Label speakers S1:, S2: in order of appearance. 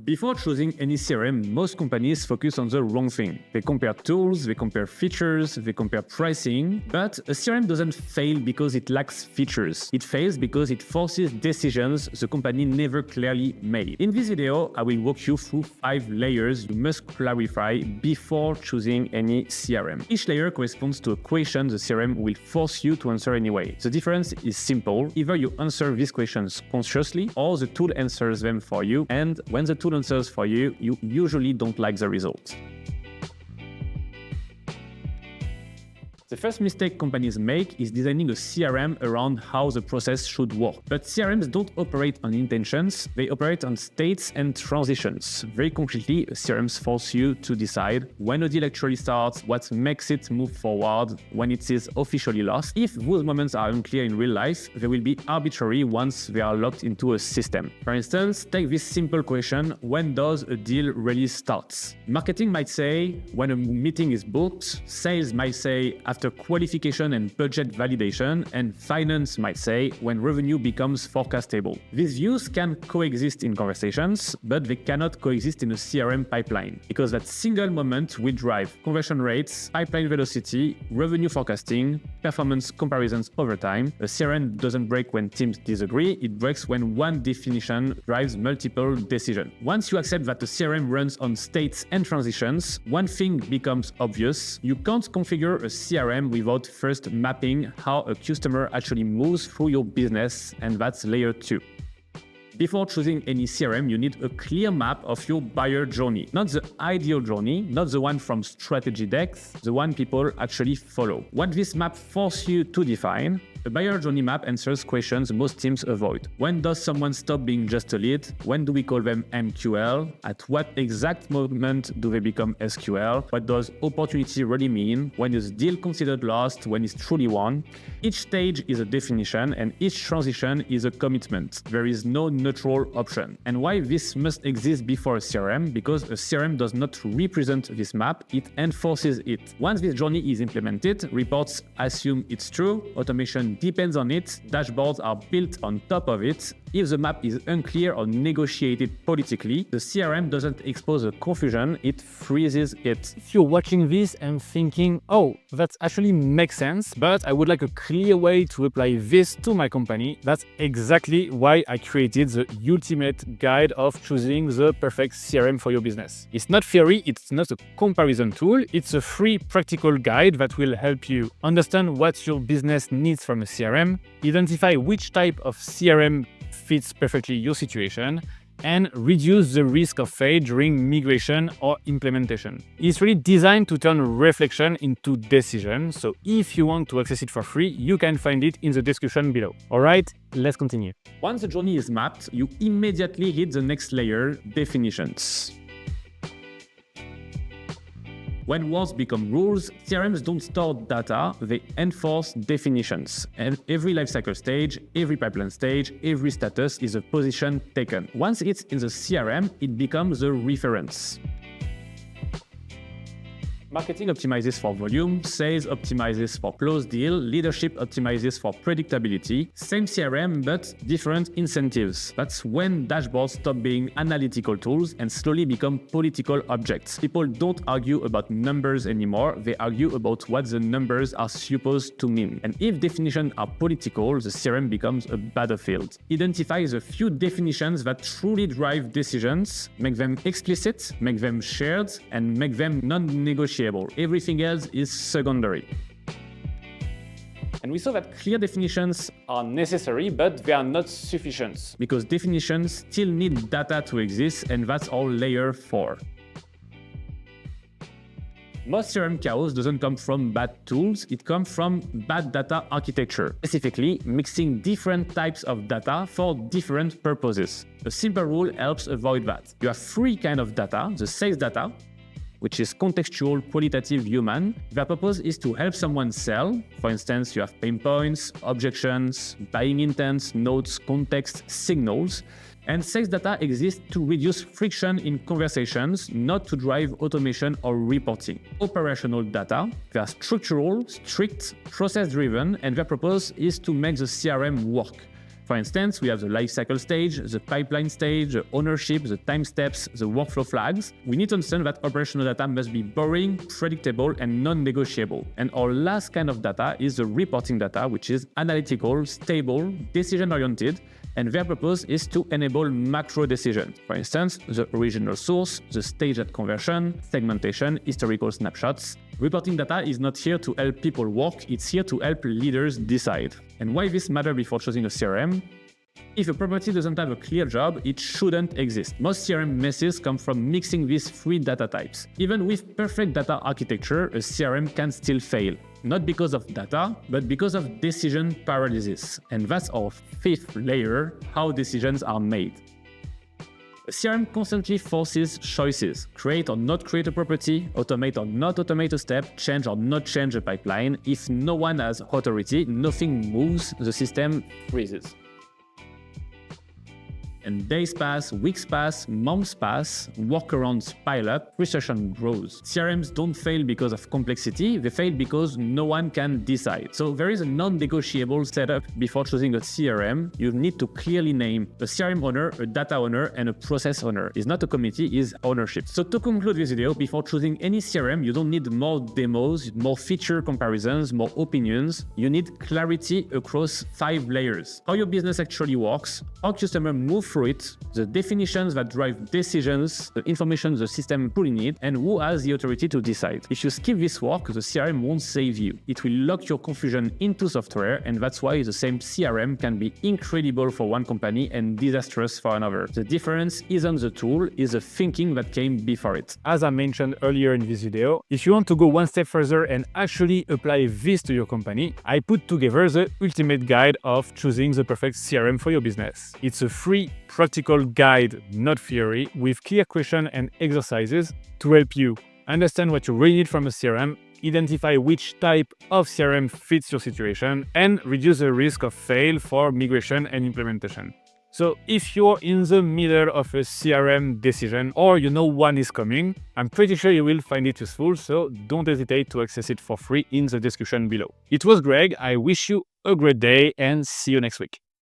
S1: Before choosing any CRM, most companies focus on the wrong thing. They compare tools, they compare features, they compare pricing, but a CRM doesn't fail because it lacks features. It fails because it forces decisions the company never clearly made. In this video, I will walk you through 5 layers you must clarify before choosing any CRM. Each layer corresponds to a question the CRM will force you to answer anyway. The difference is simple. Either you answer these questions consciously or the tool answers them for you, and when the tool answers for you, you usually don't like the result. The first mistake companies make is designing a CRM around how the process should work. But CRMs don't operate on intentions, they operate on states and transitions. Very concretely, CRMs force you to decide when a deal actually starts, what makes it move forward, when it is officially lost. If those moments are unclear in real life, they will be arbitrary once they are locked into a system. For instance, take this simple question: when does a deal really start? Marketing might say when a meeting is booked, sales might say after qualification and budget validation, and finance might say when revenue becomes forecastable. These views can coexist in conversations, but they cannot coexist in a CRM pipeline, because that single moment will drive conversion rates, pipeline velocity, revenue forecasting, performance comparisons over time. A CRM doesn't break when teams disagree, it breaks when one definition drives multiple decisions. Once you accept that the CRM runs on states and transitions, one thing becomes obvious: you can't configure a CRM without first mapping how a customer actually moves through your business, and that's layer 2. Before choosing any CRM, you need a clear map of your buyer journey. Not the ideal journey, not the one from strategy decks, the one people actually follow. What this map forces you to define: a buyer journey map answers questions most teams avoid. When does someone stop being just a lead? When do we call them MQL? At what exact moment do they become SQL? What does opportunity really mean? When is deal considered lost? When is truly won? Each stage is a definition, and each transition is a commitment. There is no neutral option. And why this must exist before a CRM? Because a CRM does not represent this map, it enforces it. Once this journey is implemented, reports assume it's true, automation depends on it, dashboards are built on top of it. If the map is unclear or negotiated politically, the CRM doesn't expose the confusion, it freezes it.
S2: If you're watching this and thinking, oh, that actually makes sense, but I would like a clear way to apply this to my company, that's exactly why I created the ultimate guide of choosing the perfect CRM for your business. It's not theory, it's not a comparison tool, it's a free practical guide that will help you understand what your business needs from a CRM, identify which type of CRM fits perfectly your situation, and reduce the risk of failure during migration or implementation. It's really designed to turn reflection into decision, so if you want to access it for free, you can find it in the description below. Alright, let's continue.
S1: Once the journey is mapped, you immediately hit the next layer: definitions. When words become rules, CRMs don't store data, they enforce definitions. And every lifecycle stage, every pipeline stage, every status is a position taken. Once it's in the CRM, it becomes a reference. Marketing optimizes for volume, sales optimizes for closed deal, leadership optimizes for predictability. Same CRM, but different incentives. That's when dashboards stop being analytical tools and slowly become political objects. People don't argue about numbers anymore, they argue about what the numbers are supposed to mean. And if definitions are political, the CRM becomes a battlefield. Identify the few definitions that truly drive decisions, make them explicit, make them shared, and make them non-negotiable. Everything else is secondary. And we saw that clear definitions are necessary, but they are not sufficient, because definitions still need data to exist, and that's all layer 4. Most CRM chaos doesn't come from bad tools, it comes from bad data architecture, specifically mixing different types of data for different purposes. A simple rule helps avoid that. You have 3 kinds of data: the sales data, which is contextual, qualitative, human. Their purpose is to help someone sell. For instance, you have pain points, objections, buying intents, notes, context, signals. And sales data exists to reduce friction in conversations, not to drive automation or reporting. Operational data, they are structural, strict, process-driven, and their purpose is to make the CRM work. For instance, we have the lifecycle stage, the pipeline stage, the ownership, the time steps, the workflow flags. We need to understand that operational data must be boring, predictable, and non-negotiable. And our last kind of data is the reporting data, which is analytical, stable, decision-oriented, and their purpose is to enable macro decisions. For instance, the original source, the stage at conversion, segmentation, historical snapshots. Reporting data is not here to help people work, it's here to help leaders decide. And why this matters before choosing a CRM? If a property doesn't have a clear job, it shouldn't exist. Most CRM messes come from mixing these three data types. Even with perfect data architecture, a CRM can still fail. Not because of data, but because of decision paralysis. And that's our fifth layer, how decisions are made. A CRM constantly forces choices. Create or not create a property, automate or not automate a step, change or not change a pipeline. If no one has authority, nothing moves, the system freezes. And days pass, weeks pass, months pass, workarounds pile up, frustration grows. CRMs don't fail because of complexity, they fail because no one can decide. So there is a non-negotiable setup before choosing a CRM. You need to clearly name a CRM owner, a data owner, and a process owner. It's not a committee, it's ownership. So to conclude this video, before choosing any CRM, you don't need more demos, more feature comparisons, more opinions. You need clarity across 5 layers. How your business actually works, how customers move through it, the definitions that drive decisions, the information the system truly needs, and who has the authority to decide. If you skip this work, the CRM won't save you. It will lock your confusion into software, and that's why the same CRM can be incredible for one company and disastrous for another. The difference isn't the tool, it's the thinking that came before it.
S2: As I mentioned earlier in this video, if you want to go one step further and actually apply this to your company, I put together the ultimate guide of choosing the perfect CRM for your business. It's a free, practical guide, not theory, with clear questions and exercises to help you understand what you really need from a CRM, identify which type of CRM fits your situation, and reduce the risk of fail for migration and implementation. So if you're in the middle of a CRM decision or you know one is coming, I'm pretty sure you will find it useful, so don't hesitate to access it for free in the description below. It was Greg, I wish you a great day and see you next week.